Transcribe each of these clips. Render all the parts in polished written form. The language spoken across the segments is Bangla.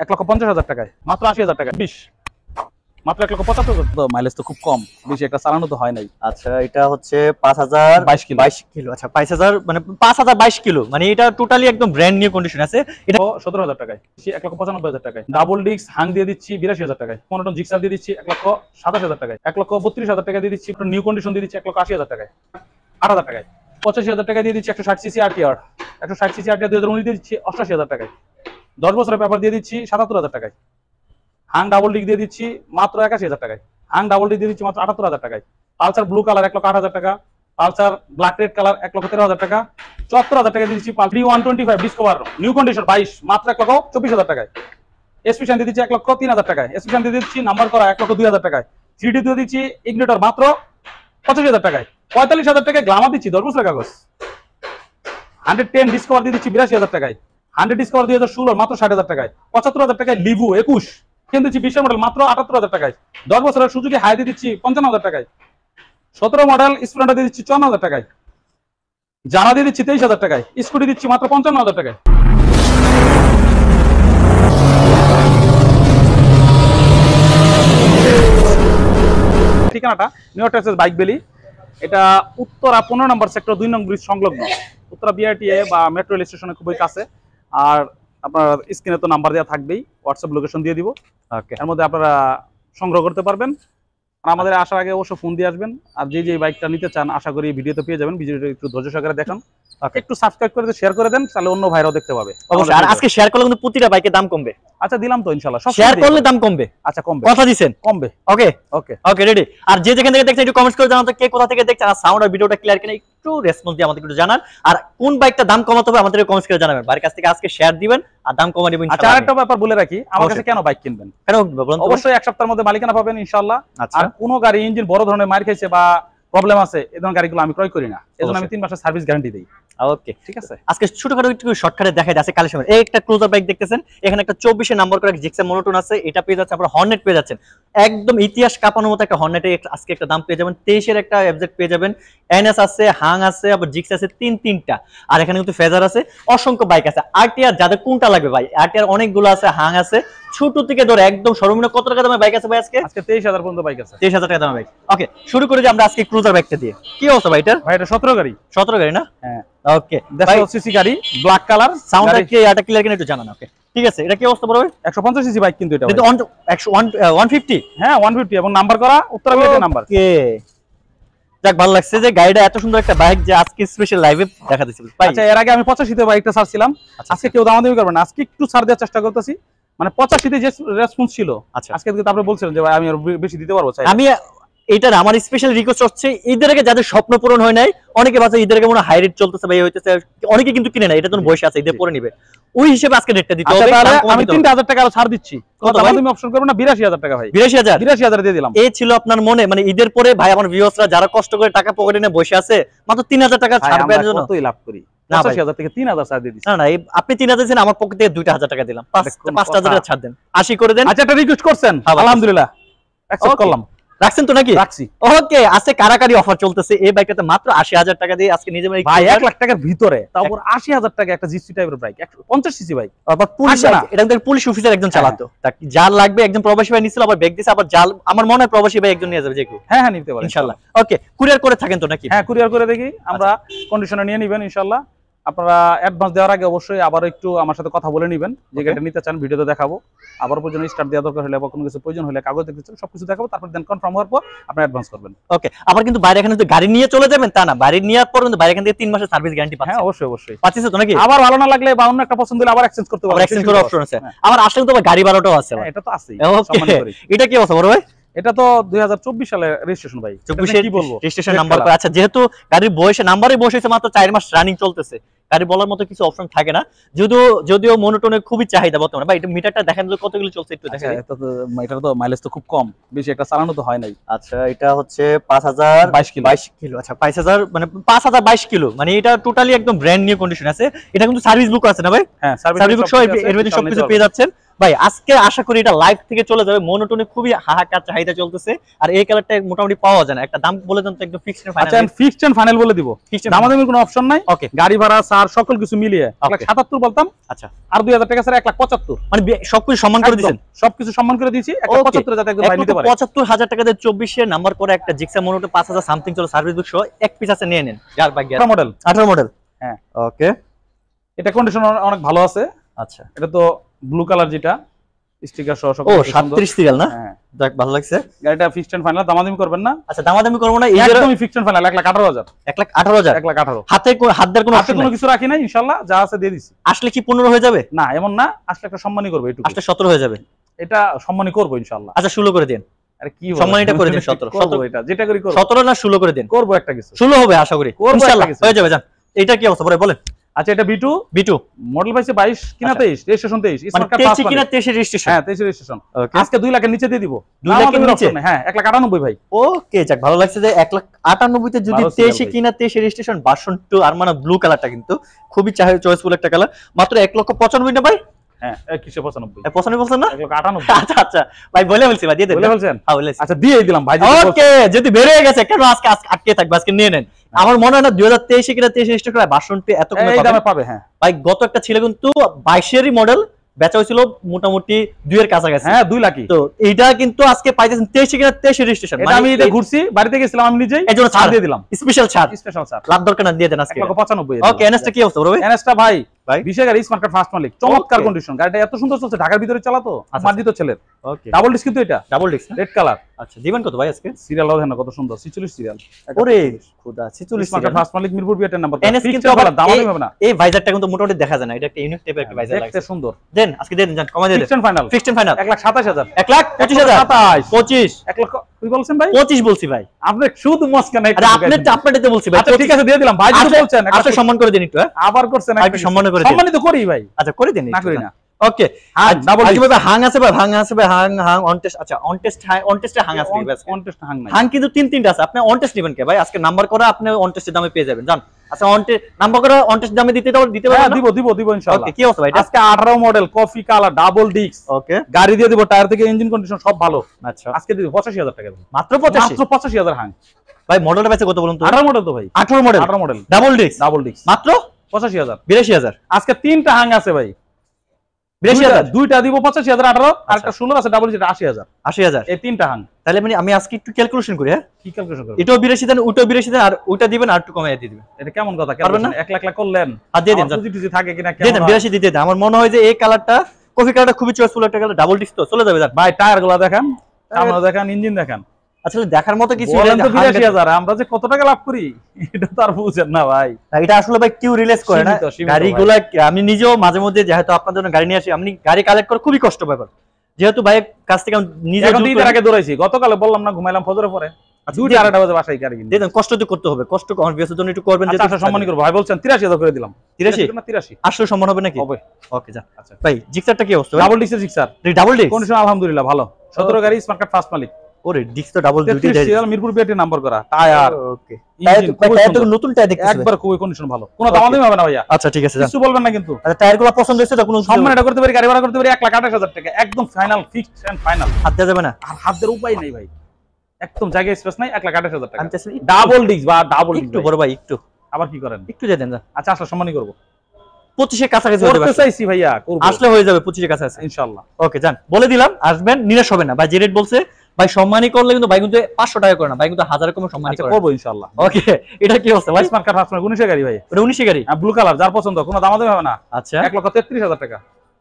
1,50,000 টাকায়, মাত্র 80,000 টাকায়। 20 মাত্র 1,75,000। তো মাইলেজ তো খুব কম, বেশি একটা চালানো তো হয় নাই। আচ্ছা, এটা হচ্ছে 5022 কিলো। আচ্ছা 5000 মানে 5022 কিলো, মানে এটা টোটালি একদম ব্র্যান্ড নিউ কন্ডিশন আছে। এটা 17,000 টাকায়, 1,95,000 টাকায়। ডাবল ডিস্ক হাং দিয়ে দিচ্ছি 82,000 টাকায়। 15 টন জিক্সার দিয়ে দিচ্ছি 1,27,000 টাকায়। 1,32,000 টাকা দিয়ে দিচ্ছি। নিউ কন্ডিশন দিয়ে দিচ্ছি 1,80,000 টাকায়, 8,000 টাকায়। 85,000 টাকা দিয়ে দিচ্ছি 160 সিসি আরটিআর। 160 সিসি আরটিআর 2019 দিয়ে দিচ্ছি 88,000 টাকায়। 10 বছরের পেপার দিয়ে দিচ্ছি 77,000 টাকায়। হাং ডাবল ডিস্ক দিয়ে দিচ্ছি মাত্র 81,000 টাকায়। হাং ডাবল ডিস্ক দিয়ে দিচ্ছি মাত্র 78,000 টাকায়। পালসার ব্লু কালার 1,08,000 টাকা। পালসার ব্ল্যাক রেড কালার 1,13,000 টাকা। 74,000 টাকা দিয়ে দিচ্ছি। পালসার 125 ডিসকভার নিউ কন্ডিশন 22 মাত্র 1,24,000 টাকায়। এসপিশন দিয়ে দিচ্ছি 1,03,000 টাকায়। এসপিশন দিয়ে দিচ্ছি নাম্বার করা 1,02,000 টাকায়। 3D দিয়ে দিচ্ছি ইগনিটর মাত্র 85,000 টাকায়। 45,000 টাকায় গ্লামার দিচ্ছি 10 বছরের কাগজ। 110 ডিসকভার দিয়ে দিচ্ছি 82,000 টাকায়। 100 ডিসকভার 2016 মাত্র 60,000 টাকায়। 75,000 টাকায় লিভু 21 কিন্তু দিচ্ছি 20 মডেল মাত্র 78,000 টাকায়। 10 বছরের সুজুকি হাই দিয়ে দিচ্ছি 55,000 টাকায়। 17 মডেল স্প্লেন্ডার দিয়ে দিচ্ছি 54,000 টাকায়। জানা দিয়ে দিচ্ছি 23,000 টাকায়। স্কুটি দিচ্ছি মাত্র 55,000 টাকায়। ঠিকানাটা নিউ টেক্সাস বাইক ভ্যালি, এটা উত্তরা 15 নম্বর সেক্টর 2 নং ব্রিজ সংলগ্ন, উত্তরা বিআরটিএ বা মেট্রো রেল স্টেশনের খুবই কাছে। আর আপনার স্ক্রিনে তো নাম্বার দেওয়া থাকবেই, হোয়াটসঅ্যাপ লোকেশন দিয়ে দিব। ওকে, এর মধ্যে আপনারা সংগ্রহ করতে পারবেন। আর আমাদের আসার আগে অবশ্য ফোন দিয়ে আসবেন। আর যে বাইকটা নিতে চান আশা করি ভিডিওতে পেয়ে যাবেন। ভিডিওটা একটু ধৈর্য সহকারে দেখেন, একটু সাবস্ক্রাইব করে শেয়ার করে দেন, তাহলে অন্য ভাইরাও দেখতে পাবে। অবশ্যই। আর আজকে শেয়ার করলে কিন্তু প্রতিটা বাইকের দাম কমবে। আচ্ছা দিলাম তো ইনশাআল্লাহ, সব শেয়ার করলে দাম কমবে। আচ্ছা কমবে, কথা দিবেন, কমবে। ওকে ওকে ওকে, রেডি। আর যে যেখান থেকে দেখছেন একটু কমেন্টস করে জানান তো কে কোথা থেকে দেখছেন, আর সাউন্ড আর ভিডিওটা ক্লিয়ার কিনা একটু রেসপন্স দিয়ে আমাদের একটু জানান। আর কোন বাইকটা দাম কমাতে হবে আমাদের কমেন্টস করে জানাবেন। বাড়ির কাছ থেকে আজকে শেয়ার দিবেন আর দাম কমা দিবেন। আচ্ছা আরেকটা ব্যাপার বলে রাখি, আমার কাছে কেন বাইক কিনবেন? কেন বলুন? অবশ্যই এক সপ্তাহের মধ্যে মালিকানা পাবেন ইনশাআল্লাহ। আর কোনো গাড়ি ইঞ্জিন বড় ধরনের মার খাইছে বা প্রবলেম আছে এই ধরনের গাড়িগুলো আমি ক্রয় করি না, এজন্য আমি 3 মাসের সার্ভিস গ্যারান্টি দেই। ওকে ঠিক আছে। আজকে ছোটখাটো একটু শর্টকাটে দেখাই আছে কালেকশন। এই একটা ক্রুজার বাইক দেখতেছেন, এখানে একটা 24 এর নাম্বার করা জিক্সার মনোটোন আছে, এটা পেয়ে যাচ্ছে। আপনারা হর্নেট পেয়ে যাচ্ছেন, একদম ইতিহাস কাঁপানোর মতো একটা হর্নেটে আজকে একটা দাম পেয়ে যাবেন। 23 এর একটা এফজেড পেয়ে যাবেন। এনএস আছে, হাং আছে, আবার জিক্স আছে, তিনটা। আর এখানে কিন্তু ফেজার আছে, অসংখ্য বাইক আছে। আরটিআর যাদের কোনটা লাগবে ভাই, আরটিআর অনেকগুলো আছে, হাং আছে, ছোট থেকে ধরে একদম সর্বনিম্ন কত টাকা দামের বাইক আছে ভাই? আজকে 23,000 পর্যন্ত বাইক আছে। 23,000 টাকা দামের বাইক। ওকে, শুরু করে যে আমরা আজকে ক্রুজার বাইকটা দিয়ে। কি অবস্থা ভাই এটার? ভাই এটা 17 গাড়ি। 17 গাড়ি না? হ্যাঁ ওকে, 150 সিসি গাড়ি, ব্ল্যাক কালার। সাউন্ডটা কি এটা ক্লিয়ার কিনা একটু জানান। ওকে ঠিক আছে, এটা কি অবস্থা বড় ভাই? 150 সিসি বাইক কিন্তু এটা। কিন্তু 150? হ্যাঁ 150 এবং নাম্বার করা উত্তরা বিআরটিএ নাম্বার। ওকে, যাক ভালো লাগছে যে গাড়িটা এত সুন্দর একটা বাইক যে আজকে স্পেশাল লাইভে দেখা দিচ্ছি। আচ্ছা এর আগে আমি 85 তে বাইকটা ছাড়ছিলাম, আজকে কেউ দামাদামি করবে না, আজকে একটু ছাড় দেওয়ার চেষ্টা করতেছি। মানে 85 তে যে রেসপন্স ছিল আজকে কিন্তু আপনি বলছিলেন যে ভাই আমি আরো বেশি দিতে পারবো। চাই আমি এটার আমার স্পেশাল রিকোয়েস্ট হচ্ছে ঈদের আগে যাদের স্বপ্ন পূরণ হয় নাই, অনেকে বাচ্চা ঈদের আগে মনে হাই রেট চলতেছে ভাই হইতেছে, অনেকে কিন্তু কিনে না, এটা তো বয়স আছে ঈদে পরে নিবে, ওই হিসেবে আজকে রেটটা দিতে হবে। আমি 3,000 টাকা আরো ছাড় দিচ্ছি। কত ভাই তুমি অপশন করবে না? 82,000 টাকা ভাই। 82,000 দিয়ে দিলাম। এই ছিল আপনার মনে, মানে ঈদের পরে ভাই আমার ভিউয়ার্সরা যারা কষ্ট করে টাকা পকেটে নিয়ে বসে আছে মাত্র 3,000 টাকা ছাড় পাওয়ার জন্য কতই লাভ করি। 85,000 থেকে 3,000 ছাড় দিয়ে দিছি। না আপনি 3,000 দিয়েছেন, আমার পকেট থেকে 2,000 টাকা দিলাম, 5,000 টাকা ছাড় দেন, 80 করে দেন। আচ্ছা একটা রিকোয়েস্ট করছেন, আলহামদুলিল্লাহ অ্যাকসেপ্ট করলাম। রাখছেন তো নাকি? রাখছি। ওকে, আজকে কারাকারি অফার চলতেছে এই বাইকটাতে মাত্র 80,000 টাকা দিয়ে আজকে নিজে ভাই 1 লাখ টাকার ভিতরে তারপর 80,000 টাকা একটা জিসি টাইপের বাইক, 150 সিসি বাইক, আবার পুলিশ, এটা কিন্তু পুলিশ অফিসার একজন চালাতো, যার লাগবে একজন প্রবাসী ভাই নিছিল, আবার ব্যাগ দিছে, আবার জাল আমার মনে হয় প্রবাসী ভাই একজন নিয়ে যাবে যে কেউ। হ্যাঁ নিতে পারেন ইনশাআল্লাহ। ওকে, কুরিয়ার করে থাকেন তো নাকি? হ্যাঁ কুরিয়ার করে দেখি আমরা, কন্ডিশনে নিয়ে নেবেন ইনশাআল্লাহ। আপনারা অ্যাডভান্স দেওয়ার আগে অবশ্যই আবার একটু আমার সাথে কথা বলে নেবেন যে গাড়িটা নিতে চান, ভিডিওতে দেখাবো। আবার পর্যন্ত স্টার্ট দেওয়া দরকার হলে বা কোনো কিছু প্রয়োজন হলে কাগজ দেখতে চান সবকিছু দেখাবো, তারপর দেন কনফার্ম হওয়ার পর আপনি অ্যাডভান্স করবেন। ওকে, আবার কিন্তু বাইরে এখানে গাড়ি নিয়ে চলে যাবেন তা না, বাড়ি নেওয়ার পর কিন্তু বাইরে এখান থেকে 3 মাসের সার্ভিস গ্যারান্টি পাচ্ছেন। হ্যাঁ অবশ্যই পাচ্ছেন তো নাকি? আবার ভালো না লাগলে বা অন্য একটা পছন্দ হলে আবার এক্সচেঞ্জ করতে পারবেন, এক্সচেঞ্জ করার অপশন আছে। আবার আসলে তো গাড়ি ভাড়াটাও আছে। এটা তো আছেই। এটা কি অবস্থা বড় ভাই? এটা তো 2024 সালের রেজিস্ট্রেশন ভাই। 24 কি বলবো, রেজিস্ট্রেশন নাম্বার করা। আচ্ছা যেহেতু গাড়ির বয়সে নাম্বারে বয়স হয়েছে মাত্র 4 মাস রানিং চলতেছে, গাড়ি বলার মতো কিছু অপশন থাকে না, যদিও মনোটোনে খুবই চাহিদা বর্তমানে। ভাই এটা মিটারটা দেখেন তো কতগুলো চলছে একটু দেখেন। এটা তো মাইলেজ তো খুব কম, বেশি একটা চালানো তো হয় নাই। আচ্ছা এটা হচ্ছে 5022 কিলো। আচ্ছা 5000 মানে 5022 কিলো, মানে এটা টোটালি একদম ব্র্যান্ড নিউ কন্ডিশন আছে। এটা কিন্তু সার্ভিস বুক আছে না ভাই? হ্যাঁ সার্ভিস বুক সহ এর মধ্যে সবকিছু পেয়ে যাচ্ছেন। ভাই আজকে আশা করি এটা লাইভ থেকে চলে যাবে, মনোটনে খুবই হাহাকার চাহিদা চলতেছে, আর এই কালারটা মোটামুটি পাওয়া যায় না। একটা দাম বলে দেন তো একদম ফিক্সড এন্ড ফাইনাল। আচ্ছা ফিক্সড এন্ড ফাইনাল বলে দিব, দামাদামির কোনো অপশন নাই। ওকে, গাড়ি ভাড়া সার সকল কিছু মিলিয়ে 177 বলতাম। আচ্ছা, আর 2000 টাকা স্যার 175, মানে সবকিছু সম্মান করে দিয়েছেন, সবকিছু সম্মান করে দিয়েছি 175 যাতে একদম ভাই নিতে পারে। 75,000 টাকা দিয়ে 24 এর নাম্বার করে একটা জিক্সা মনোটো 5000 সামথিং চলো, সার্ভিস বুক সহ এক পিস আছে, নিয়ে নেন। যার ভাই 18 মডেল, 18 মডেল। হ্যাঁ ওকে, এটা কন্ডিশন অনেক ভালো আছে। আচ্ছা, এটা তো ব্লু কালার, যেটা স্টিকার সহ সব। ও 37 সিরিয়াল না? হ্যাঁ যাক ভালো লাগছে। গাড়িটা ফিক্সড এন্ড ফাইনাল, দামাদামি করবেন না। আচ্ছা, দামাদামি করব না, একদমই ফিক্সড এন্ড ফাইনাল 1,18,000। 1,18,000, 1,18,000 হাতে হাত দেওয়ার কোনো হাতে কোনো কিছু রাখি নাই, ইনশাআল্লাহ যা আছে দিয়ে দিছি। আসলে কি 15 হয়ে যাবে? না এমন না, আসলে একটা সম্মানই করব, একটু আসলে 17 হয়ে যাবে। এটা সম্মানই করব ইনশাআল্লাহ। আচ্ছা 16 করে দেন। আরে কি সম্মানটা করে দিন, 17 17 এটা যেটা করি করব। 17 না 16 করে দেন, করব একটা কিছু, 16 হবে আশা করি ইনশাআল্লাহ হয়ে যাবে। জান এটা কি অবস্থা বলেন। আচ্ছা এটা B2 মডেল পাইছে 22 কিনা 23, রেজিস্ট্রেশন 23, স্মার্ট কার্ড 23 কিনা 23 এর রেজিস্ট্রেশন। হ্যাঁ 23 রেজিস্ট্রেশন। ওকে, আজকে 2 লাখের নিচে দিয়ে দিব। 2 লাখের নিচে? হ্যাঁ 1,98,000 ভাই। ওকে, যাক ভালো লাগছে যে 1,98,000 তে যদি 23 কিনা 23 এর রেজিস্ট্রেশন ভার্সন 2 আর মানে ব্লু কালারটা কিন্তু খুবই চয়েসফুল একটা কালার, মাত্র 1,95,000 না ভাই? হ্যাঁ 195 95 বলছেন না? 1,98,000। আচ্ছা আচ্ছা ভাই বলে বলছি ভাই, দিয়ে দেন। বলে বলছেন? হ্যাঁ বলেছি। আচ্ছা দিয়েই দিলাম ভাই। ওকে, যদি বের হয়ে গেছে কেন আজকে আটকে থাকবে, আজকে নিয়ে নেন। আমার মনে হয় না 2023 কিনা 23 রেজিস্ট্রেশন করে ভার্সন 2 এত কমে এই দামে পাবে। হ্যাঁ ভাই, গত একটা ছিল কিন্তু 22 এরই মডেল, বেচা হয়েছিল মোটামুটি 2 এর কাছাকাছি। হ্যাঁ 2 লাখই। তো এইটা কিন্তু আজকে পাইতেছেন 23 কিনা 23 রেজিস্ট্রেশন। এটা আমি এটা ঘুরছি, বাড়িতে গেছিলাম আমি নিজেই, এজন্য ছাড় দিয়ে দিলাম, স্পেশাল ছাড়। স্পেশাল ছাড় লাভ দরকার না, দিয়ে দেন আজকে 1,95,000। ওকে, এনএসটা কি অবস্থা বলবে? এনএসটা ভাই ভাই 20 গাড়ি, স্মার্ট কার্ড ফার্স্ট মালিক, চমৎকার Okay. কন্ডিশন। গাড়িটা এত সুন্দর চলছে, ঢাকার ভিতরে চালাতো, আচ্ছা। মার্জিত ছেলের। ওকে, ডাবল ডিস্ক কিন্তু এটা, ডাবল ডিস্ক রেড কালার। আচ্ছা, দিবেন কত ভাই আজকে? সিরিয়ালও দেখেন কত সুন্দর, 46 সিরিয়াল। ওরে খোদা, 46 স্মার্ট কার্ড ফার্স্ট মালিক, মিরপুর বিআরটি নাম্বার। এনএস কিন্তু আবার দামাদামি হবে না, এই ভাইজারটা কিন্তু মোটামুটি দেখা যায় না, এটা একটা ইউনিক টাইপের একটা ভাইজার দেখতে লাগছে। সুন্দর। দেন আজকে দেন, জান কমাই দেন। Fixed and final, fixed and final 1,27,000। 1,25,000 25 1 লক্ষ কি বলছেন ভাই? 25 বলছি ভাই। আপনি শুধু মস্কান নাই। আরে আপনারটাতে বলছি ভাই। আচ্ছা ঠিক আছে দিয়ে দিলাম ভাই, যদি বলছেন আচ্ছা সম্মান করে দিন একটু। হ্যাঁ আবার করছেন, একটু সম্মান করে দিন। সম্মানিত করি ভাই। আচ্ছা করে দিন, না করি না। ওকে, ডাবল কিভাবে হাং আছে ভাই? হাং আছে ভাই, হাং অন টেস্ট। আচ্ছা অন টেস্টে হাং আছে ভাই। কন্টেস্ট হাং নাই, হাং কিন্তু 3-3টা আছে। আপনি অন টেস্ট নেবেন কে ভাই? আজকে নাম্বার করা আপনি অন টেস্টের দামে পেয়ে যাবেন, জান। আচ্ছা অন টেস্ট নাম্বার করা অন টেস্ট দামে দিতে পারবেন না? দিব ইনশাআল্লাহ। ওকে, কি অবস্থা ভাই এটা? আজকে 18 model, coffee colour, double disc. Okay, গাড়ি দিয়ে দিব, টায়ার থেকে ইঞ্জিন কন্ডিশন সব ভালো। আচ্ছা আজকে দিব 85,000 টাকা। মাত্র 85? মাত্র 85,000 হাং ভাই মডেলটা পাইছে কত বলুন তো? 18 মডেল তো ভাই, 18 মডেল, 18 মডেল ডাবল ডিস্ক মাত্র 85,000। 82,000। আজকে 3টা হাং আছে ভাই, 82,000 দুইটা দিব 85,000 18, আর একটা 16 আছে ডাবল, যেটা 80,000। 80,000 এই 3টা হাং। তাহলে মানে আমি আজকে একটু ক্যালকুলেশন করি। হ্যাঁ কি ক্যালকুলেশন করব? এটাও 82 দেন, ওটাও 82 দেন, আর ওটা দিবেন আর একটু কমাইয়া দিয়ে দিবেন। এটা কেমন কথা? পারবেন না? 1 লাখ লাখ করলেন আর দিয়ে দিন, পুঁজি টুজি থাকে কিনা দিয়ে দেন। 82 দিতে দেন। আমার মনে হয় যে এই কালারটা, কফি কালারটা খুবই চয়েসফুল একটা কালার, ডাবল ডিস্ক তো চলে যাবে। ভাই টায়ার গুলা দেখেন, সামনে দেখেন, ইঞ্জিন দেখেন, আসলে দেখার মতো কিছু বলেন তো 82,000 আমরা যে কত টাকা লাভ করি এটা তো আর বুঝেন না ভাই। এটা আসলে ভাই কিউ রিলেজ করে না সীমিত গাড়িগুলা। আমি নিজেও মাঝে মধ্যে যেহেতু আপনাদের জন্য গাড়ি নিয়ে আসি, আমি গাড়ি কালেক্ট করে খুবই কষ্ট ব্যাপার, যেহেতু ভাইয়ের কাছ থেকে আমি নিজে এখন ঈদের আগে দৌড়াইছি, গতকালে বললাম না ঘুমাইলাম ফজরের পরে, 2টা 2:30 বাজে বাসায় গাড়ি কিনে। দেখেন কষ্ট তো করতে হবে, কষ্ট কনভিয়াসের জন্য একটু করবেন। আচ্ছা সম্মান করব ভাই, বলছেন 83,000 করে দিলাম। 83 না 83 আসলে সম্মান হবে নাকি? হবে। ওকে যা। আচ্ছা ভাই জিক্সারটা কি অবস্থা? ডাবল ডিস্কের জিক্সার, ডাবল ডিস্ক কন্ডিশন আলহামদুলিল্লাহ ভালো। 17 গাড়ি, স্মার্ট কার্ড ফার্স্ট মালিক। ওরে ডিস্ক তো ডাবল ডিউটি দেয়। সিরিয়াল, মিরপুর বিআরটি নাম্বার করা, টায়ার। ওকে, টায়ার তো নতুন টায়ার দেখতেছি একবার খুবই কন্ডিশন ভালো, কোনো দামাদামি হবে না ভাইয়া। আচ্ছা ঠিক আছে, কিছু বলবেন না কিন্তু। আচ্ছা টায়ারগুলো পছন্দ হয়েছে তো? কোনো সম্মান এটা করতে পারি, গাড়ি ভাড়া করতে পারি 1,28,000 টাকা, একদম ফাইনাল, ফিক্সড এন্ড ফাইনাল। হাত দেওয়া যাবে না? আর হাতের উপায় নাই ভাই, একদম জায়গায় স্পেস নাই। 1,28,000 টাকা আমি চাইছি ডাবল ডিস্ক বা ডাবল ডিস্ক। একটু বড় ভাই, একটু আবার কি করেন? একটু দিয়ে দেন। আচ্ছা আসলে সম্মানই করব, 25 এর কাছাকাছি হয়ে করতে যাবে। চাইছি ভাইয়া, করব, আসলে হয়ে যাবে 25 এর কাছাকাছি ইনশাআল্লাহ। ওকে যান, বলে দিলাম আসবেন, নিরাশ হবে না ভাই। যে রেট বলছে ভাই সম্মানই করলে কিন্তু ভাই কিন্তু 500 টাকা করে না ভাই, কিন্তু 1000 কম সম্মানই আচ্ছা করে। করব ইনশাআল্লাহ। ওকে, এটা কি অবস্থা ভাই? স্মার্ট কার্ড ফার্স্ট মালিক, 19 গাড়ি ভাই, ওটা 19 গাড়ি, ব্লু কালার, যার পছন্দ, কোনো দামাদামি হবে না। আচ্ছা 1,33,000 টাকা,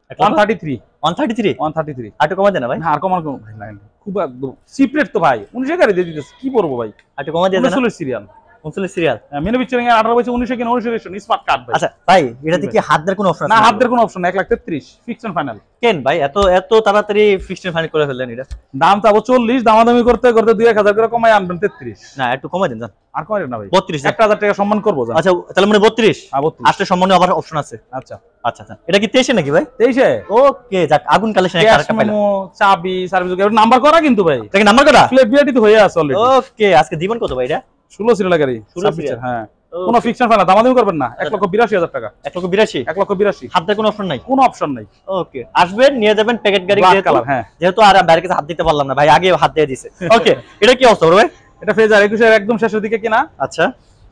133 133 133। আটু কমা দেন না ভাই? না আর কমার কোনো ভাই নাই, খুব একদম চিপ রেট তো ভাই, 19 গাড়ি দিয়ে দিতেছে, কি করব ভাই? আটু কমা দিয়ে দেন না? 19 সিরিয়াল, 39 সিরিয়াল, মেনু পিকচারিং এর 18 বছর 19 কিনা 19 রেজিস্ট্রেশন, স্মার্ট কার্ড ভাই। আচ্ছা ভাই এটাতে কি হাত দেওয়ার কোনো অপশন আছে? না হাত দেওয়ার কোনো অপশন নাই, 1,33 ফিক্সড এন্ড ফাইনাল। কেন ভাই এত এত তাড়াতাড়ি ফিক্সড ফাইনাল করে ফেললেন? এটা দাম চাবো 40, দামাদামি করতে করতে 2-1,000 করে কমাই আনবেন 33। না একটু কমা দেন জান, আর কমাই না ভাই, 32 1,000 টাকা সম্মান করবো জান। আচ্ছা তাহলে মানে 32 32 আসলে সম্মানে আবার অপশন আছে। আচ্ছা আচ্ছা আচ্ছা, এটা কি 23 নাকি ভাই? 23 ওকে যাক, আগুন কালেকশন একটা ক্যাশ পাইলাম। মেমো, চাবি, সার্ভিস নাম্বার করা কিন্তু ভাই, এটা কি নাম্বার করা? ফ্ল্যাট বিআরটি তো হয়ে আছে অলরেডি। ওকে আজকে দিবেন কত ভাই এটা? 16 সিরিয়াল গাড়ি, 16 সিরিয়াল। হ্যাঁ কোনো ফিকশন ফাইনাল, দামাদামি করবেন না। 1,82,000 টাকা। 1,82,000 1,82,000 হাত দেওয়ার কোনো অপশন নাই? কোনো অপশন নাই। ওকে, আসবেন নিয়ে যাবেন প্যাকেট গাড়ি ব্ল্যাক কালার। হ্যাঁ, যেহেতু আর বাইরের কাছে হাত দিতে পারলাম না ভাই, আগে হাত দিয়ে দিছে। ওকে, এটা কি অবস্থা ভাই? এটা ফেজার 21 এর একদম শেষের দিকে কিনা। আচ্ছা,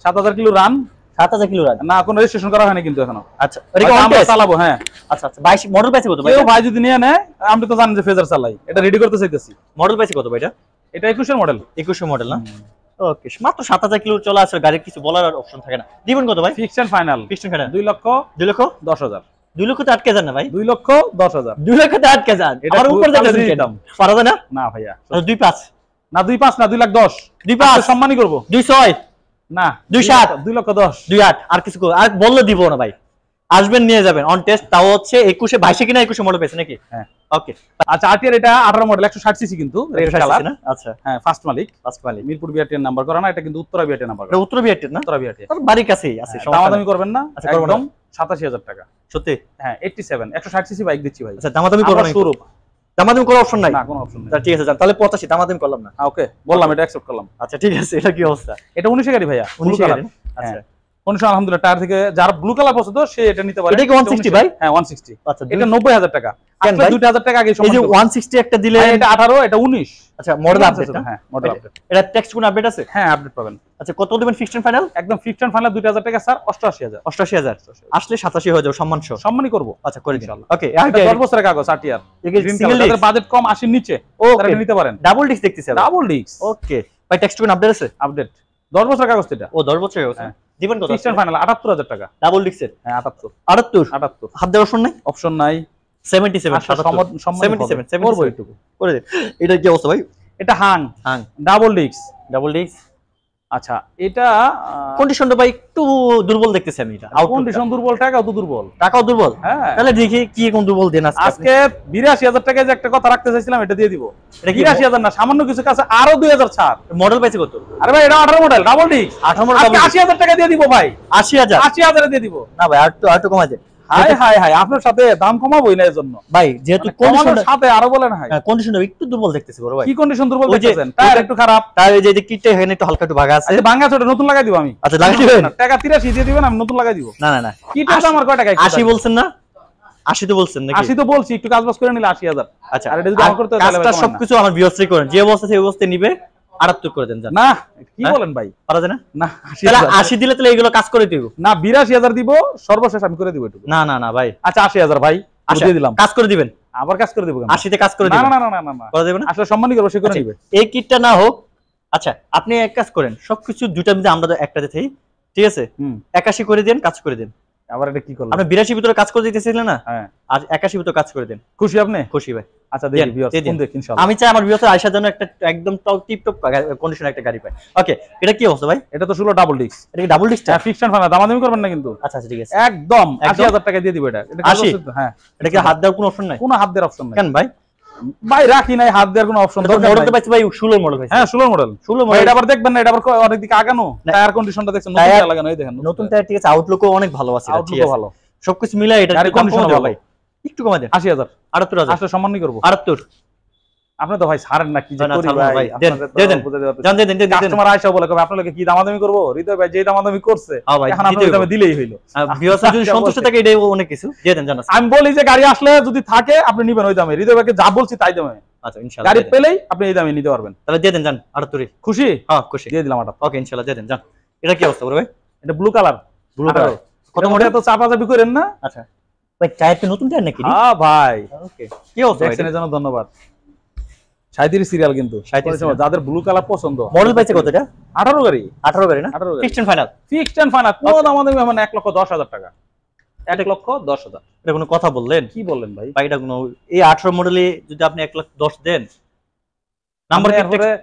7000 কিলো রান। 7000 কিলো রান না, কোনো রেজিস্ট্রেশন করা হয়নি কিন্তু এখনো। আচ্ছা, এটা কি আমরা চালাবো। হ্যাঁ, আচ্ছা আচ্ছা, 22 মডেল পাইছে কত ভাই? কেউ ভাই যদি নিয়ে নেয়, আমি তো জানি যে ফেজার চালাই, এটা রেডি করতে চাইতেছি। মডেল পাইছে কত ভাই এটা? এটা 21 এর মডেল। 21 মডেল না? ওকে, মাত্র 7000 কিলো চলে আসলে, গাড়ির কিছু বলার অপশন থাকে না। দিবেন কত ভাই? Fixed final. 2,10,000 তে আটকে যান না ভাই? 2,10,000 2 লক্ষতে আটকে যান, এটা আর উপর যাবে দাম পারা যায় না? না ভাইয়া, 2,5 না 2,5 না 2,10,000 2,5 সম্মানই করব। 2,6 না 2,7 2,10,000 2,8 আর কিছু আর বললে দিব না ভাই। আসবেন নিয়ে যাবেন অন টেস্ট, তাও হচ্ছে 21 22 কিনা 21 মডেল পেয়েছে নাকি? হ্যাঁ, ওকে। আচ্ছা, আরটিআর এটা 18 মডেল, 160 সিসি কিন্তু রেড কালার না? আচ্ছা, হ্যাঁ, ফার্স্ট মালিক মিরপুর বিআরটিএর নাম্বার করা না, এটা কিন্তু উত্তরা বিআরটির নাম্বার করা। এটা উত্তর বিআরটি না? উত্তরা বিআরটি তার বাড়ির কাছেই আছে, দামাদামি করবেন না। আচ্ছা, করব না। একদম 87,000 টাকা। সত্যি? হ্যাঁ, 87 160 সিসি বাইক দিচ্ছি ভাই। আচ্ছা, দামাদামি করব না? শুরু দামাদামি করার অপশন নাই? না, কোনো অপশন নাই। ঠিক আছে, যান তাহলে 85, দামাদামি করলাম না। ওকে, বললাম, এটা অ্যাকসেপ্ট করলাম। আচ্ছা, ঠিক আছে। এটা কি অবস্থা? এটা 19 গাড়ি ভাইয়া, 19 গাড়ি। আচ্ছা, কন্ডিশন আলহামদুলিল্লাহ। টায়ার থেকে যার ব্লু কালার পছন্দ সে এটা নিতে পারে। এটা কি 160 ভাই? হ্যাঁ, 160। আচ্ছা, এটা 90,000 টাকা। কেন আসলে ভাই? 2,000 টাকা আগে এই যে 160 একটা দিলে, এটা 18, এটা 19। আচ্ছা, মডেল আপডেট না? হ্যাঁ, মডেল আপডেট। এটা টেক্সট কোন আপডেট আছে? হ্যাঁ, আপডেট পাবেন। আচ্ছা, কত দিবেন ফিক্সড ফাইনাল? একদম ফিক্সড এন্ড ফাইনাল 2,000 টাকা স্যার, 88,000। 88,000 আসলে 87 হয়ে যাবে, সম্মান সহ। সম্মানই করব। আচ্ছা, করে দিন। ইনশাআল্লাহ। ওকে, এটা 10 বছরের কাগজ, আরটিআর গ্রিন কালার। যাদের বাজেট কম 80 এর নিচে, তারা এটা নিতে পারেন। ডাবল ডিস্ক দেখতেছি। Double disc. ওকে ভাই, টেক্সট কোন আপডেট আছে? আপডেট 10 বছরের কাগজ এটা। ও 10 বছরের কাগজ। দিবেন কত? ফিক্সড এন্ড ফাইনাল 78,000 টাকা। ডাবল ডিস্কের? হ্যাঁ, 78। 78 হাত দেওয়ার অপশন নাই? অপশন নাই। 77 77 করব এইটুকু করে দিন। এটা কি অবস্থা ভাই? এটা Hang double disc. Double disc. আচ্ছা, এটা কন্ডিশনটা ভাই একটু দুর্বল দেখতেছি আমি। এটা কন্ডিশন দুর্বল, টাকাও তো দুর্বল। টাকাও দুর্বল? হ্যাঁ, তাহলে দেখি কি কোন দুর্বল দেন আজকে 82,000 টাকায় যে একটা কথা রাখতে চাইছিলাম, এটা দিয়ে দিব। এটা 82,000 না, সামান্য কিছু কাছে আরো 2,000 ছাড়। মডেল পাইছে কত? আরে ভাই, এটা 18 মডেল ডাবল ডিস্ক। 18 মডেল 80,000 টাকা দিয়ে দিব ভাই। 80,000 এ দিয়ে দিব। না ভাই, আর তো কমাই দেন। হাই হাই হাই, আপনার সাথে দাম কমাবোই না এর জন্য ভাই, যেহেতু কন্ডিশনের সাথে আরো বলেন। হাই, কন্ডিশনটা একটু দুর্বল দেখতেছি বড় ভাই। কি কন্ডিশন দুর্বল দেখতেছেন? টায়ার একটু খারাপ, টায়ার এই যে কিটটা এখানে একটু হালকা একটু ভাঙা আছে। আচ্ছা, ভাঙা ছোট নতুন লাগাই দিব আমি। আচ্ছা, লাগাই দিবেন? টাকা 83 দিয়ে দিবেন, আমি নতুন লাগাই দিব। না না না, কিটের দাম আর কয় টাকা? 80 বলছেন না? 80 তো বলছেন নাকি? 80 তো বলছি, একটু কাজ বাজ করে নিলে 80,000। আচ্ছা, আর এটা যদি আমার করতে হয় তাহলে কাজটা সবকিছু আমার বিয়স্ত্রী করেন, যে অবস্থা সেই অবস্থায় নিবে 78 করে দেন। জান না, কি বলেন ভাই? পারা যায় না? না, তাহলে 80 দিলে তাহলে এগুলো কাজ করে দিব না, 82,000 দিব সর্বশেষ, আমি করে দিব একটু। না না না ভাই। আচ্ছা, 80,000 ভাই দিয়ে দিলাম। কাজ করে দিবেন? আবার কাজ করে দিব কেন? 80 তে কাজ করে না দিবেন? না না না না, করে দিবেন না? আসলে সম্মানই করব, সে করে নিবে। এই কিটটা না হোক। আচ্ছা, আপনি এক কাজ করেন, সবকিছু দুইটা মিলে আমরা একটাতে থাকি, ঠিক আছে? 81 করে দেন, কাজ করে দেন। আবার এটা কি করলেন? আপনি 82 ভিতরে কাজ করে দিতেছিলেন না? হ্যাঁ, আর 81 ভিতরে কাজ করে দেন। খুশি আপনি? খুশি ভাই। আচ্ছা, দেখি ভিউয়ার্স কোন দেখ ইনশাআল্লাহ। আমি চাই আমার ভিউয়ার্স আয়শার জন্য একটা একদম টিপটপ কন্ডিশন একটা গাড়ি পায়। ওকে, এটা কি অবস্থা ভাই? এটা তো ষোলো ডাবল ডিস্ক। এটা কি ডাবল ডিস্ক? হ্যাঁ, ফিকশন ফানা, দামাদামি করবেন না কিন্তু। আচ্ছা আচ্ছা, ঠিক আছে। একদম 80,000 টাকা দিয়ে দিব এটা। এটা 80? হ্যাঁ। এটা কি হাত দেওয়ার কোনো অপশন নাই? কোনো হাত দেওয়ার অপশন নাই। কেন ভাই? ভাই রাখি নাই, হাত দেওয়ার কোনো অপশন দরকার নাই। মডেল তো পাইছি ভাই 16 মডেল ভাই। হ্যাঁ, 16 মডেল। 16 ভাই, মডেল। এটা আবার দেখবেন না, এটা আবার অনেক দিকে আগানো। টায়ার কন্ডিশনটা দেখছেন, নতুন টায়ার লাগানো, এই দেখেন নতুন টায়ার, ঠিক আছে। আউটলুকও অনেক ভালো আছে, ঠিক আছে। ভালো, সবকিছু মিলাই এটা গাড়ি কন্ডিশন ভালো ভাই। একটু কমাই দেন। 80,000 78,000 আসলে সম্মানই করব। 78 আপনি তো ভাই ছাড়েন না, কি যে করি ভাই। দেন দেন। কাস্টমার আইসা বলে কবে আপনাদের কি দামাদামি করব? হৃদয় ভাই যে দামাদামি করছে, এখন আপনাদের দামে দিলেই হইলো। ভিউয়ার্স যদি সন্তুষ্ট থাকে, এটাই অনেক কিছু। দিয়ে দেন জানাস। আমি বলি যে গাড়ি আসলে যদি থাকে আপনি নিবেন ওই দামে। হৃদয় ভাইকে যা বলছি তাই দামে। আচ্ছা, ইনশাআল্লাহ গাড়ি পেলেই আপনি এই দামে নিতে পারবেন। তাহলে দিয়ে দেন জান। 78 খুশি? হ্যাঁ, খুশি। দিয়ে দিলাম 78। ওকে, ইনশাআল্লাহ দিয়ে দেন জান। এটা কি অবস্থা ভাই? এটা ব্লু কালার। ব্লু কালার কত মডেল? তো চাপাচাপি করেন না। আচ্ছা ভাই, টায়ার কি নতুন টায়ার নাকি? হ্যাঁ ভাই। ওকে, কি অবস্থা? দেখছেনের জন্য ধন্যবাদ। 37 সিরিয়াল কিন্তু। 37 যাদের ব্লু কালার পছন্দ। মডেল পাইছে কত এটা? 18 গাড়ি। 18 গাড়ি না? 18 গাড়ি। Fixed final? Fixed and final. কোন দামাদামি মানে 1,10,000 টাকা। 1,10,000। এটা কোনো কথা বললেন? কি বললেন ভাই? ভাই, এটা কোনো এই 18 মডেলে যদি আপনি 1,10,000 দেন, নাম্বার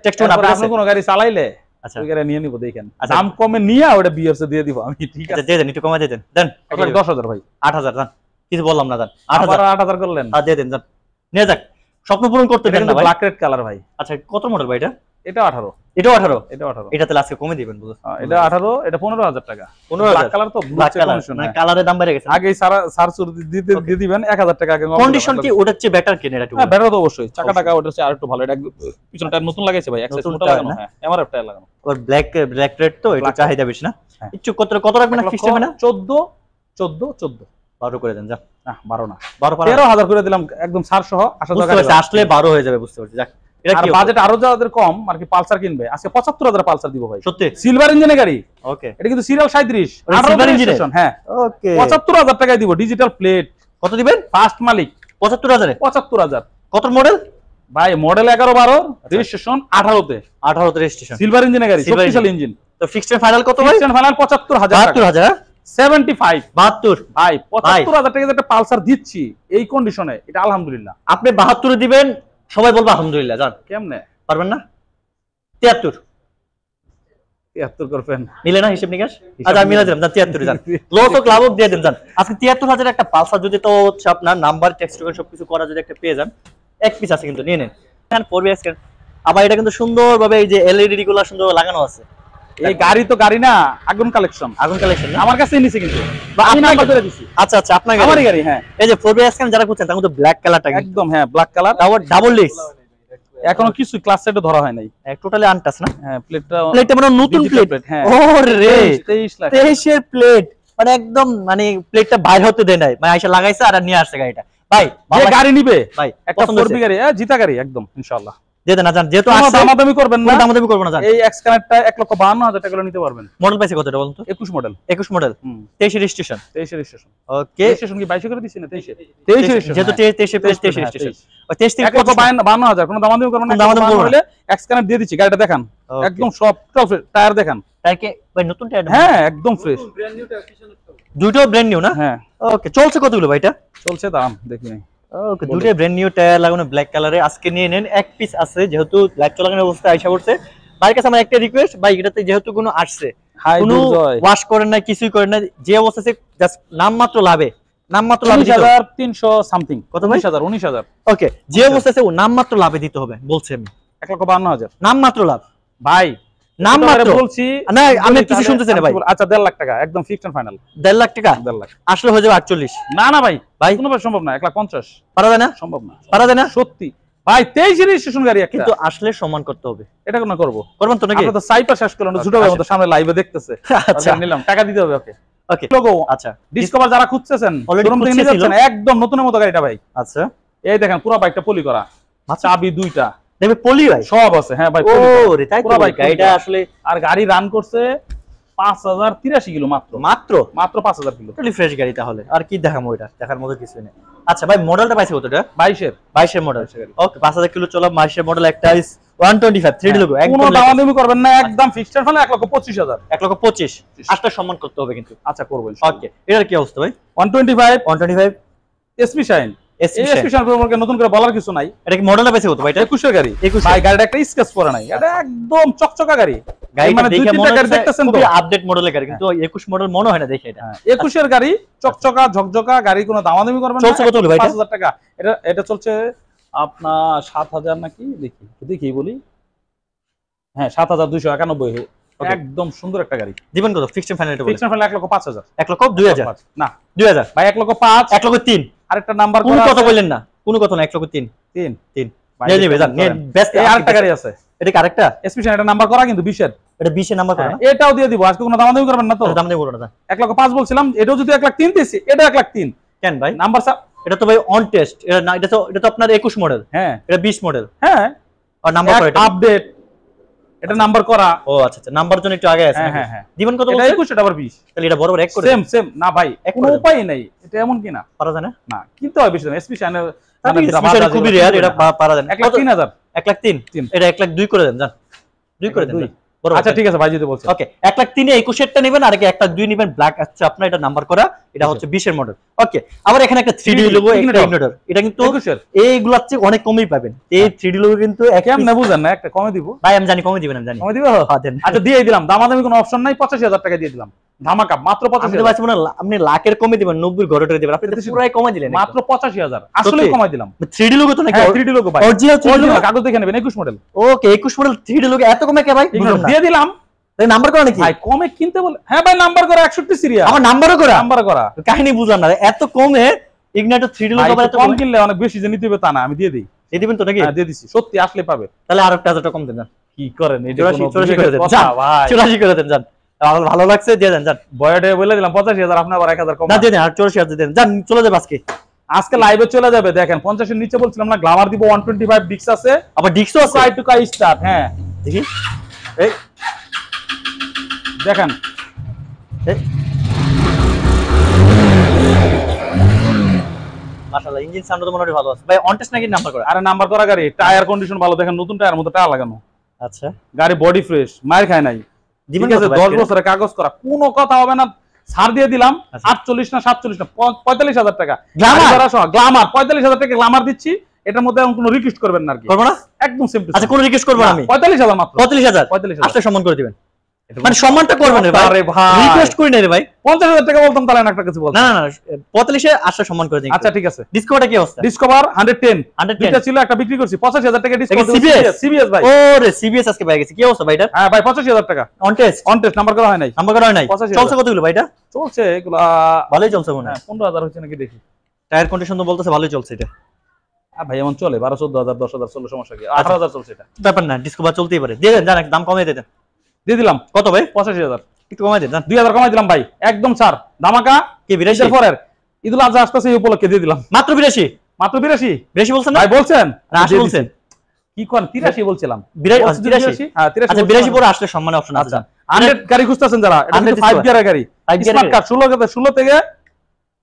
টেক্সট কোন আপনি কোন গাড়ি চালাইলে আচ্ছা ওই গাড়ি নিয়ে নিব, দেখেন দাম কমে নিয়ে ওটা বিয়ারস দিয়ে দিব আমি। ঠিক আছে, দিয়ে দেন, একটু কমাই দিয়ে দেন। দেন 1,10,000 ভাই। 8,000 দেন, কিছু বললাম না। দেন 8,000 করলেন। আর দিয়ে দেন জান, নিয়ে যাক। স্বপ্ন পূরণ করতে দেন না ভাই। ব্ল্যাক রেড কালার ভাই। আচ্ছা, কত মডেল ভাই এটা? এটা 18। এটা 18? এটা 18। এটা তাহলে আজকে কমে দিবেন বুঝছো? এটা 18, এটা 15,000 টাকা। 15,000 ব্ল্যাক কালার তো, ব্ল্যাক কালার মানে কালারের দাম বেড়ে গেছে। আগে সারসুর দিয়ে দিবেন 1,000 টাকা আগে। কন্ডিশন কি ওটা চেয়ে বেটার কিনে? এটা হ্যাঁ, বেটার তো অবশ্যই। চাকা টাকা ওটা চেয়ে আরেকটু ভালো। এটা পিছনটা নতুন লাগাইছে ভাই, এক্সেস মোটা লাগানো। হ্যাঁ, এমআরএফ টায়ার লাগানো। আর ব্ল্যাক রেড তো এটা চাহিদা বেশি না? একটু কত রাখবেন না ফিক্সড হবে না? 14 14 14 12 করে দেন যা। না 12 না, 12 13,000 করে দিলাম একদম ছাড় সহ। বুঝতে পারছি, আসলে 12 হয়ে যাবে, বুঝতে পারছি। যাক, এটা আর কি বাজেট আরো যাদের কম আর কি পালসার কিনবে, আজকে 75,000 পালসার দিব ভাই। সত্যি সিলভার ইঞ্জিনের গাড়ি, ওকে। এটা কিন্তু সিরিয়াল 37 ওটা 18 silver engine? রেজিস্ট্রেশন। হ্যাঁ ওকে 75,000 টাকায় দিব, ডিজিটাল প্লেট। কত দিবেন? ফার্স্ট মালিক 75,000 এ? 75,000 কত মডেল ভাই? মডেল 11-12, রেজিস্ট্রেশন 18 তে, 18 তে রেজিস্ট্রেশন, সিলভার ইঞ্জিনের গাড়ি, Silver শক্তিশালী ইঞ্জিন। তো ফিক্সড ফাইনাল কত ভাই? ফিক্সড ফাইনাল 75,000 টাকা। 72,000 75 72 ভাই 75,000 টাকা একটা পালসার দিচ্ছি এই কন্ডিশনে, এটা আলহামদুলিল্লাহ। আপনি 72 এ দিবেন, সবাই বলবে আলহামদুলিল্লাহ। জান কেমনে পারবেন না? 73 73 করবেন? মিলে না হিসাব নিকাশ? আচ্ছা আমি মিলাই দিলাম, জান 73 জান, লস হোক লাভ হোক দিয়ে দেন জান। আজকে 73,000 একটা পালসার যদি তো হচ্ছে আপনার নাম্বার টেক্সট টোকেন সবকিছু করা যদি একটা পেয়ে যান, এক পিস আছে কিন্তু নিয়ে নেন। এখানে 4BX আবার এটা কিন্তু সুন্দরভাবে এই যে এলইডি গুলো সুন্দর লাগানো আছে। এই গাড়ি তো গাড়ি না, আগুন কালেকশন। আগুন কালেকশন আমার কাছে নিছে কিন্তু, বা আমি আপনার নাম্বার ধরে দিছি। আচ্ছা আচ্ছা আপনার আমারই গাড়ি। হ্যাঁ এই যে 4BX যারা করছেন তার মধ্যে ব্ল্যাক কালারটা একদম, হ্যাঁ ব্ল্যাক কালার, ডাবল ডিস্ক, এখনো কিছু ক্লাস সেটে ধরা হয় নাই, টোটালি আনটাচ না? হ্যাঁ প্লেটটা মানে নতুন প্লেট। হ্যাঁ ওরে 23 লাখ 23 এর প্লেট, মানে একদম মানে প্লেটটা বাইরে হতে দেয় নাই, মানে আইসা লাগাইছে আর নিয়ে আসছে গাড়িটা। ভাই যে গাড়ি নিবে ভাই একটা 4B গাড়ি, জিতা গাড়ি একদম ইনশাআল্লাহ দিয়ে দেন। জান যেহেতু কোনো আসছে দামাদামি করবেন না, দামাদামি করব না জান। এই এক্স কানেক্টটা 1,52,000 টাকা নিতে পারবেন। মডেল পাইছে কতটা বলুন তো? 21 মডেল। 21 মডেল, 23 এর রেজিস্ট্রেশন। 23 এর রেজিস্ট্রেশন। ওকে রেজিস্ট্রেশন কি 22 করে দিছি না? 23 এর রেজিস্ট্রেশন। যেহেতু 23 এর প্লেস 23 রেজিস্ট্রেশন। 23 থেকে 1,52,000 কোনো দামাদামি করবেন না, দামাদামি করবেন না। এক্স কানেক্ট দিয়ে দিচ্ছি, গাড়িটা দেখান একদম সব টায়ার দেখান। তাই কি ভাই নতুন টায়ার? হ্যাঁ একদম ফ্রেশ, দুটোও ব্র্যান্ড নিউ না? হ্যাঁ ওকে চলছে কতগুলো ভাই এটা? চলছে দাম দেখি নাই। ওকে দুটোই ব্র্যান্ড নিউ টায়ার লাগানো ব্ল্যাক কালারে, আজকে নিয়ে নেন। এক পিস আছে, যেহেতু লাইট লাগানোর অবস্থা আইসা পড়ছে। ভাইয়ের কাছে আমার একটা রিকোয়েস্ট, ভাই এটাতে যেহেতু কোনো আসছে হাই কোনো দুর্জয় ওয়াশ করেন না, কিছুই করেন না, যে অবস্থা আছে জাস্ট নামমাত্র লাভে, নামমাত্র লাভে 19,300 সামথিং। কত ভাই? 19,000। ওকে যে অবস্থা আছে ও নামমাত্র লাভে দিতে হবে বলছি আমি। 1,52,000 নামমাত্র লাভ, ভাই নামমাত্র বলছি না। আমি কিছু শুনতেছি না ভাই। আচ্ছা 1.5 লাখ টাকা একদম ফিক্সড ফাইনাল। 1.5 লাখ টাকা 1.5 লাখ আসলে হয়ে যাবে 48। না না ভাই, ভাই কোনোভাবে সম্ভব না। 1,50,000 পারা যায় না? সম্ভব না, পারা যায় না সত্যি ভাই। 23 এর রেজিস্ট্রেশন গাড়ি একটা, কিন্তু আসলে সম্মান করতে হবে। এটা কোন করব? করবেন তো নাকি? আমরা তো সাইপার শেষ করলাম, ছোট ভাই আমাদের সামনে লাইভে দেখতেছে। আচ্ছা নিলাম, টাকা দিতে হবে ওকে। ওকে লোগো আচ্ছা ডিসকভার যারা খুঁজতেছেন, Already শোরুম থেকে নিয়ে খুঁজতেছিল। যাচ্ছেন, একদম নতুনের মতো গাড়িটা ভাই। আচ্ছা এই দেখেন পুরো বাইকটা পলি করা, চাবি দুইটা দেখবে পলি ভাই সব আছে। হ্যাঁ ভাই ও রে তাই তো পুরো ভাই বাইক গাড়িটা আসলে। আর গাড়ি রান করছে 5,083 কিলো মাত্র, মাত্র মাত্র 5,000 কিলো। টোটালি ফ্রেশ গাড়ি, তাহলে আর কি দেখামো, এটা দেখার মতো কিছু নেই। আচ্ছা ভাই মডেলটা পাইছে কতটা? 22 এর 22 এর মডেল। ওকে 5,000 কিলো চলা 22 এর মডেল একটা 125 3D লোগো কোনো একদম দামাদামি করবেন না, একদম ফিক্সড ফলে 1,25,000। 1,25,000 আসলে সম্মান করতে হবে কিন্তু। আচ্ছা করবেন। ওকে এটার কি অবস্থা ভাই? 125 125 এসপি শাইন। এসপি এই এসপি শাইন সম্পর্কে নতুন করে বলার কিছু নাই। এটা কি মডেলটা পাইছে কত ভাই? এটা 21 এর গাড়ি। 21 ভাই গাড়িটা একটা স্কেচ পরে নাই, এটা একদম চকচকা গাড়ি। গাড়িটা মানে দুই দেখে তিনটা মনে গাড়ি হচ্ছে দেখতেছেন তো, খুবই আপডেট মডেলের গাড়ি, কিন্তু 21 মডেল মনে হয় না দেখে এটা। 21 এর গাড়ি চকচকা ঝকঝকা গাড়ি, কোনো দামাদামি করবেন না। চলছে কত হলো ভাই এটা? 5,000 টাকা। এটা এটা চলছে আপনার 7,000 নাকি, দেখি দেখি বলি। হ্যাঁ 7,291, একদম সুন্দর একটা গাড়ি। দিবেন কত ফিক্সড ফাইনাল? Fixed final 1,05,000। 1,02,000 না 2000 ভাই 1,05,000 1,03 আরেকটা নাম্বার কোন করা কথা আছে। বললেন না, কোন কথা না 1,03 3 ভাই নিয়ে নেবে জান নিয়ে বেস্ট। এই আরেকটা গাড়ি আছে, এটা কি আরেকটা? এসপি শাইন, এটা নাম্বার করা কিন্তু 20 এর। এটা 20 এর নাম্বার করা না? এটাও দিয়ে দিব, আজকে কোনো দামাদামি করবেন না তো। দাম দিয়ে বলো না 1,05,000 বলছিলাম, এটাও যদি 1,03,000 দিছি, এটা 1,03,000 কেন ভাই? নাম্বার এটা তো ভাই অন টেস্ট, এটা না, এটা তো আপনার 21 মডেল, হ্যাঁ এটা 20 মডেল। হ্যাঁ আর নাম্বার করা এটা? আপডেট, এটা নাম্বার করা। ও আচ্ছা আচ্ছা নাম্বার জন্য একটু আগে আছে। হ্যাঁ হ্যাঁ হ্যাঁ দিবেন কত এটা বলছেন? 21, এটা আবার 20। তাহলে এটা বরাবর এক করে সেম সেম না ভাই, এক কোনো করে দেন। উপায় নাই, এটা এমন কি না পারা যায় না? না কিনতে হয় বেশি দাম। এসপি শাইন তাহলে স্পেশালি খুবই রেয়ার, এটা পারা যায় না। 1,03,000। 1,03,000 এটা 1,02,000 করে দেন জান, 2 করে দেন। বরাবর আচ্ছা ঠিক আছে ভাই যদি বলছেন। ওকে 1,03,000 21 এরটা নেবেন, আর 1,02,000 নেবেন ব্ল্যাক। আচ্ছা আপনার এটা নাম্বার করা, এটা হচ্ছে 20 এর মডেল। ওকে আবার এখানে একটা 3D লোগো, একটা ইগনিটর, এটা কিন্তু 21 এর এইগুলোর চেয়ে অনেক কমই পাবেন। এই 3D লোগো কিন্তু কেমনে বুঝেন না, একটা কমে দিব ভাই আমি জানি কমে দিবেন, আমি জানি কমে দিব। হ্যাঁ দেন। আচ্ছা দিয়ে দিলাম, দামাদামি কোনো অপশন নাই, 85,000 টাকা দিয়ে দিলাম ধামাকা, মাত্র আমি তো 85,000। ভাবছি মনে হয় আপনি লাখের কমে দিবেন, 90 ঘরে দিবেন, আপনি তো পুরাই কমে দিলেন মাত্র 85,000 আসলেই কমাই দিলাম। 3D লোগো তো নাকি? হ্যাঁ 3D লোগো ভাই, অরিজিনাল 3D লোগো, কাগজ দেখে নেবেন। 21 মডেল। ওকে 21 মডেল 3D লোগো এত কমে কে ভাই? বুঝলাম না। দিয়ে দিলাম তাই নাম্বার করা নাকি? ভাই কমে কিনতে বলে, হ্যাঁ ভাই নাম্বার করা 61 সিরিয়াল, আমার নাম্বারও করা, নাম্বার করা। কাহিনী বুঝলাম না, এত কমে ইগনিটর 3D লোগো ভাই আবার এত এত কম কম কিনলে অনেক বেশি যে নিতে হবে তা না, আমি দিয়ে দিই। দিয়ে দিবেন তো নাকি? হ্যাঁ দিয়ে দিছি, সত্যি আসলে পাবে। তাহলে আর একটা 1000 টাকা কম দেন জান। কি করেন এটা, 84 কোনো করে দেন কথা জান, ভাই। 84 করে দেন জান, ভালো লাগছে, দিয়ে দেন যান। বয়াডে বলে দিলাম 85,000, আপনি আবার 1,000 কম না দিয়ে দেন, আর 84,000 দিয়ে দেন, যান চলে যাবে আজকে। আজকে লাইভে চলে যাবে। দেখেন 50 এর নিচে বলছিলাম না, গ্লামার দিব 125 ডিক্স আছে, আবার ডিক্সও আছে, টুকাই টুকাই স্টার্ট। হ্যাঁ দেখি এই দেখেন এই মাশাআল্লাহ, ইঞ্জিন সাউন্ড তো মোটামুটি ভালো আছে ভাই। অন টেস্ট নাকি নাম্বার করা? আরে নাম্বার করা গাড়ি, টায়ার কন্ডিশন ভালো, দেখেন নতুন টায়ার মতো টায়ার লাগানো, আচ্ছা গাড়ি বডি ফ্রেশ, মায়ের খায় নাই, দিবেন ঠিক আছে, কত ভাই 10 আজকে? বছরের কাগজ করা, কোনো কথা হবে না, ছাড় দিয়ে দিলাম। আচ্ছা। 48 না 47 না 45,000 টাকা গ্লামার? গ্লামার 45,000 টাকা গ্লামার দিচ্ছি। এটার মধ্যে আমি কোনো রিকোয়েস্ট করবেন না আর কি, করবো না? একদম সিম্পল। আচ্ছা কোনো রিকোয়েস্ট করবো না আমি। 45,000 মাত্র, 45,000 45,000 আসলে সম্মান করে দিবেন, মানে সম্মানটা করবেন রে ভাই, আরে ভাই রিকোয়েস্ট করি না রে ভাই। 50,000 টাকা বলতাম তাহলে একটা কিছু বলতাম। না না না 45 এ আসলে সম্মান করে দিন। আচ্ছা ঠিক আছে। ডিসকভারটা কি অবস্থা? ডিসকভার 110 110 দুইটা ছিল, একটা বিক্রি করছি 85,000 টাকা ডিসকভার। CBS? সিবিএস ভাই। ওরে সিবিএস আজকে পেয়ে গেছে, কি অবস্থা ভাই এটা? হ্যাঁ ভাই 85,000 টাকা on test on test, number করা হয় নাই, নাম্বার করা হয় নাই, 85,000 চলছে কতগুলো ভাই এটা? চলছে এগুলা ভালোই চলছে মনে হয়। 15,000 হচ্ছে নাকি দেখি। টায়ার কন্ডিশন তো বলতেছে ভালোই চলছে এটা। ভাই এমন চলে 12 14,000 10,000 চললে সমস্যা কি, 18,000 চলছে এটা। ব্যাপার না, ডিসকভার চলতেই পারে। দিয়ে দেন জান, দাম কমিয়ে দিয়ে দেন। দিয়ে দিলাম কত ভাই? 85,000, একটু কমাই দেন জান। 2,000 কমাই দিলাম ভাই, একদম ছাড়, ধামাকা। কি 82? ঈদের পরের ঈদুল আজহা আসতেছে, এই উপলক্ষে দিয়ে দিলাম মাত্র 82? মাত্র 82। 82 বলছেন না ভাই বলছেন না 80 বলছেন? কি কোন 83 বলছিলাম। 82? হ্যাঁ 83। আচ্ছা 82 পরে আসলে সম্মানের অপশন আছে। আচ্ছা 100 গাড়ি খুঁজতেছেন যারা, এটা 100 কিন্তু 5 গিয়ারের গাড়ি, 5 gear স্মার্ট কার্ড 16 থেকে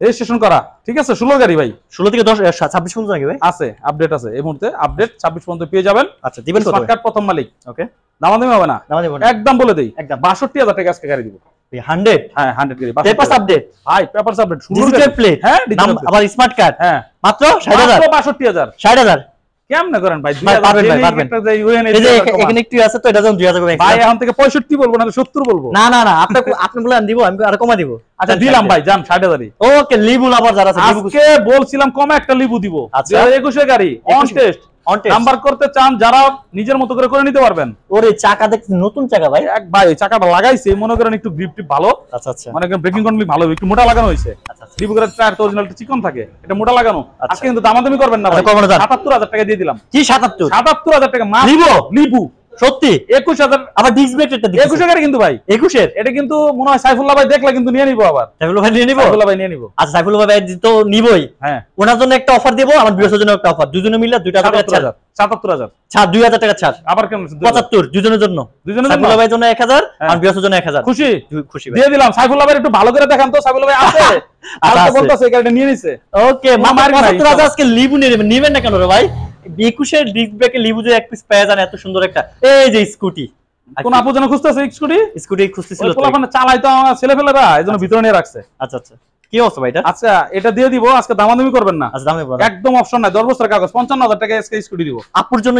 রেজিস্ট্রেশন করা, ঠিক আছে, 16 গাড়ি ভাই 16 থেকে 10 26 পর্যন্ত নাকি ভাই? আছে, আপডেট আছে এই মুহূর্তে, আপডেট 26 পর্যন্ত পেয়ে যাবেন। আচ্ছা দিবেন কত? স্মার্ট কার্ড প্রথম মালিক, ওকে দামাদামি হবে না, নামা দেব না একদম বলে দেই, একদম 62,000 টাকা আজকে গাড়ি দিব। 100 হ্যাঁ 100 গাড়ি পেপারস আপডেট, ভাই, পেপারস আপডেট, ডিজিটাল প্লেট, হ্যাঁ নাম digital plate। আবার স্মার্ট কার্ড, হ্যাঁ মাত্র 60,000 62,000 60,000। কেমনে করেন ভাই? ভাই, 2000 পারবেন ভাই, জেনে পারবেন। একটা যে UN এই যে 2000 কমা। এখানে একটু আছে তো, এটা যেমন 2000 করে ভাই extra। এখন থেকে 65 বলবো না 70 বলবো। না না না আপনি আপনি বলে আমি দিব, আমি আর কমা দিব। আচ্ছা দিলাম ভাই, যান 60,000। ওকে লিবু আবার যারা আছে লিবু আজকে বলছিলাম কমে একটা লিবু দিব। আচ্ছা। 2021 গাড়ি on 21 test, on test. Number করতে চান যারা নিজের মতো করে নিতে পারবেন। ওরে চাকা দেখতে নতুন চাকা ভাই। এক ভাই চাকাটা লাগাইছে, মনে করেন একটু গ্রিপ টিপ ভালো, আচ্ছা আচ্ছা মানে ব্রেকিং কন্ট্রোল ভালো, একটু মোটা লাগানো হয়েছে। আচ্ছা আচ্ছা। লিবু করে টায়ার তো অরিজিনালটা চিকন থাকে, এটা মোটা লাগানো। আচ্ছা। আজকে কিন্তু দামাদামি করবেন না ভাই, আচ্ছা, করবো না, যান। 77,000 টাকা দিয়ে দিলাম। কি 77? 77,000 টাকা মাত্র। লিবু? লিবু সত্যি? 21,000। আবার ডিস্ক ব্রেক এটা 21 গাড়ি কিন্তু ভাই, 21 এর এটা কিন্তু মনে হয় সাইফুল্লাহ ভাই দেখলে কিন্তু নিয়ে নিবো আবার। সাইফুল ভাই নিয়ে নিব। সাইফুল্লাহ ভাই নিয়ে নিবো। আচ্ছা সাইফুল ভাই তো নিবই, হ্যাঁ ওনার জন্য একটা অফার দেব, আমার বিরসের জন্য একটা অফার, দুজনে মিলে 2 টাকা ছাড়, 77,000 ছাড় 2000 টাকা ছাড়, আবার কেমন? 75 দুজনের জন্য। দুজনের জন্য? সাইফুল ভাইয়ের জন্য 1000, হ্যাঁ। আর বিরসের জন্য 1000। খুশি খুশি ভাই। দিয়ে দিলাম। সাইফুল্লাহ ভাই একটু ভালো করে দেখান তো, সাইফুল্লাহ ভাই আছে আর আচ্ছা, তো আছে। বলতাছে এই গাড়িটা নিয়ে নিছে। ওকে মামা মামার নাই, 75,000 আজকে লিবু নেবেন না কেন রে ভাই? 21 এর ডিস্ক ব্রেকে লিবু যে এক পিস পেয়ে যান, এত সুন্দর একটা এই যে স্কুটি। কোন আপু যেন খুঁজতেছে স্কুটি, স্কুটি খুঁজতেছিল ওই তো। পোলাপান চালাই তো আমার ছেলেপেলেরা, এজন্য ভিতরে নিয়ে রাখছে। আচ্ছা আচ্ছা কি অবস্থা ভাই এটা? আচ্ছা এটা দিয়ে দিব, আজকে দামাদামি করবেন না, আচ্ছা দামে বড় একদম অপশন নাই, 10 বছরের কাগজ, 55,000 টাকায় আজকে স্কুটি দিব। আপুর জন্য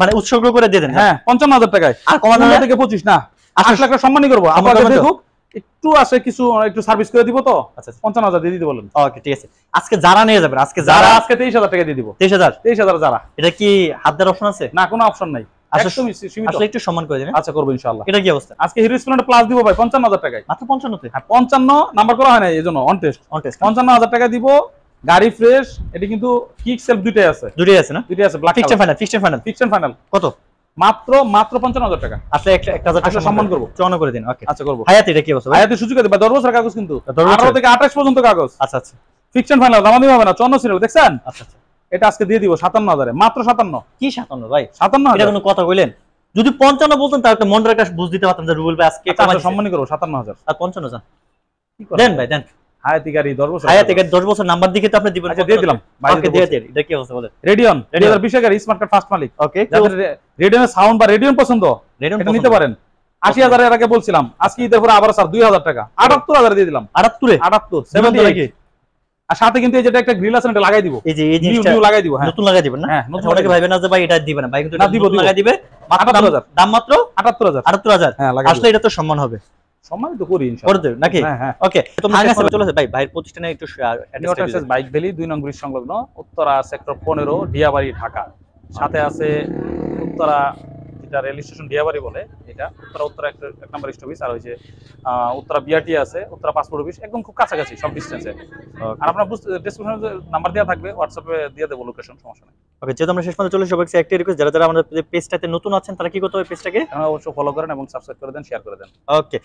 মানে উৎসর্গ করে দিয়ে দেন। হ্যাঁ 55,000 টাকায়, আর কমানো 15 না? থেকে 25 না, আচ্ছা, 8 লাখ টাকা সম্মানই করবো। সম্মান আপনাকে করবেন তো? দেখুক একটু আসে, কিছু একটু সার্ভিস করে দিব তো। আচ্ছা 55,000 দিয়ে দিতে বলেন। ওকে ঠিক আছে। আজকে যারা নিয়ে যাবেন, আজকে যারা যারা আজকে 23,000 টাকা দিয়ে দিব। 23,000। 23,000 যারা, এটা কি হাত দেওয়ার অপশন আছে? না কোনো অপশন নাই, আচ্ছা, একদমই সীমিত। আসলে একটু সম্মান করে দিন। আচ্ছা করবো ইনশাআল্লাহ। এটা কি অবস্থা? আজকে হিরো স্প্লেন্ডার প্লাস দিব ভাই 55,000 টাকায়, মাত্র 55 তে হ্যাঁ 55 নাম্বার করা হয় না এই জন্য অন টেস্ট। অন টেস্ট 55,000 টাকা দিব, গাড়ি ফ্রেশ। এটা কিন্তু কিক সেলফ দুইটাই আছে, দুটোই আছে না? দুইটাই আছে, black fixed colour, final, fixed final fixed and final. কত? মাত্র 55,000 টাকা। আসলে একটা 1000 টাকা আচ্ছা, সম্মান করবো। 54 করে দিন। ওকে আচ্ছা করবো। হায়াত এটা কি অবস্থা ভাই? আয়াতে সুযোগ আছে ভাই, 10 বছরের কাগজ কিন্তু, 10 বছর? 18 থেকে 28 পর্যন্ত কাগজ, আচ্ছা আচ্ছা ফিক্সড এন্ড ফাইনাল, দামাদামি হবে না, 54 সিরিয়াল দেখছেন। আচ্ছা আচ্ছা এটা আজকে দিয়ে দিব 57,000 এ, মাত্র 57। কি 57 ভাই? এটা 57,000 কোনো কথা কইলেন? যদি 55 বলতেন তাহলে একটা মনের একটা বুঝ দিতে পারতাম যে রুবেল ভাই আজকে আচ্ছা সম্মানই করবো 57,000। আর 55 জান কি করেন দেন ভাই দেন। হায়াতি গাড়ি 10 বছর, হায়াত থেকে 10 বছর নাম্বার দিকে তো আপনি দিবেন। আচ্ছা দিয়ে দিলাম ভাই, ওকে দিয়ে দেন। এটা কি অবস্থা বলেন? রেডিয়ন 2020 গাড়ি, স্মার্ট কার্ড ফার্স্ট মালিক। ওকে যাদের রেডিয়নের সাউন্ড বা রেডিয়ন পছন্দ রেডিয়ন এটা নিতে পারেন। 80,000 এর আগে বলছিলাম, আজকে ঈদের পরে আবার স্যার 2,000 টাকা, 78,000 দিয়ে দিলাম। 78 এ 78 78 78। আর সাথে কিন্তু এই যেটা একটা গ্রিল আছে এটা লাগাই দিব, এই যে এই নিউ জিনিসটা নিউ লাগাই দিব। হ্যাঁ নতুন লাগাই দিবেন না? হ্যাঁ, নতুন নতুন অনেকে লাগাই ভাইবেন না যে ভাই এটা দিবেন না, ভাই কিন্তু না, এটা দিব, নতুন দিব। লাগাই দিবে। মাত্র 78,000 দাম মাত্র 78,000। 78,000। হ্যাঁ লাগাই আসলে এটা তো সম্মান হবে। সম্মান তো করি করে ইনশাআল্লাহ। দেবেন নাকি? হ্যাঁ হ্যাঁ। ওকে তোমরা শেষ পর্যন্ত চলে আসে ভাই, ভাইয়ের প্রতিষ্ঠানে একটু নিউটার্সেস বাইক ভ্যালি 2 নং ব্রিজ সংলগ্ন, উত্তরা সেক্টর 15 ডিয়াবাড়ি ঢাকা। সাথে আছে উত্তরা, যেটা রেল স্টেশন ডিয়াবাড়ি বলে, এটা উত্তরা একটা 1 নম্বর স্টপেজ, আর হইছে উত্তরা বিআরটি আছে, উত্তরা পাসপোর্ট অফিস, একদম খুব কাছাকাছি সব ডিসটেন্সে। আর আপনার ডেসক্রিপশনে নাম্বার দেওয়া থাকবে, হোয়াটসঅ্যাপে দিয়ে দেবো লোকেশন, সমস্যা নেই। ওকে যেহেতু আমরা শেষ পর্যন্ত চলে সবাইকে একটা রিকোয়েস্ট, যারা যারা আমাদের পেজটাতে নতুন আছেন তারা কি করতে হবে? পেজটাকে আপনারা অবশ্যই ফলো করেন এবং সাবস্ক্রাইব করে দেন, শেয়ার করে দেন। ওকে